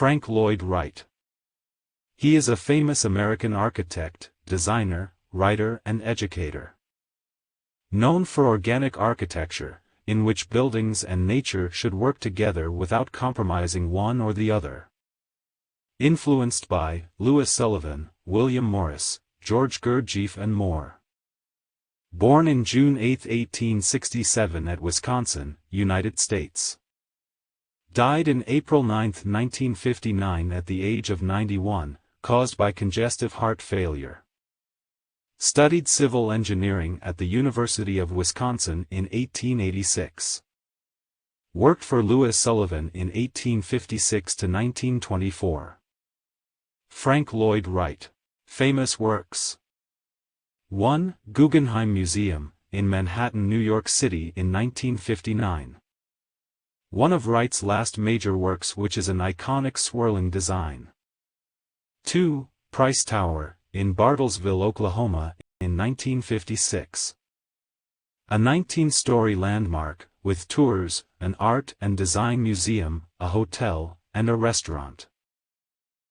Frank Lloyd Wright. He is a famous American architect, designer, writer and educator. Known for organic architecture, in which buildings and nature should work together without compromising one or the other. Influenced by Louis Sullivan, William Morris, George Gurdjieff and more. Born in June 8, 1867 at Wisconsin, United States. Died in April 9, 1959 at the age of 91, caused by congestive heart failure. Studied civil engineering at the University of Wisconsin in 1886. Worked for Louis Sullivan in 1856 to 1924. Frank Lloyd Wright. Famous works. 1. Guggenheim Museum, in Manhattan, New York City in 1959. One of Wright's last major works, which is an iconic swirling design. 2. Price Tower, in Bartlesville, Oklahoma, in 1956. A 19-story landmark, with tours, an art and design museum, a hotel, and a restaurant.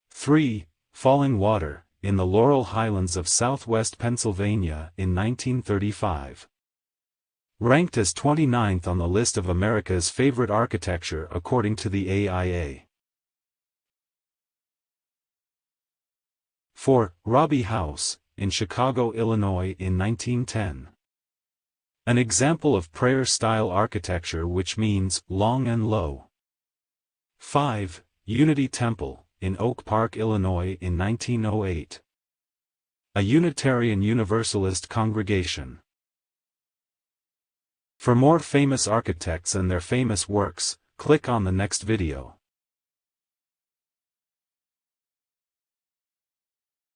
3. Falling Water, in the Laurel Highlands of southwest Pennsylvania in 1935. Ranked as 29th on the list of America's favorite architecture according to the AIA. 4. Robbie House, in Chicago, Illinois in 1910. An example of prayer-style architecture, which means long and low. 5. Unity Temple, in Oak Park, Illinois in 1908. A Unitarian Universalist congregation. For more famous architects and their famous works, click on the next video.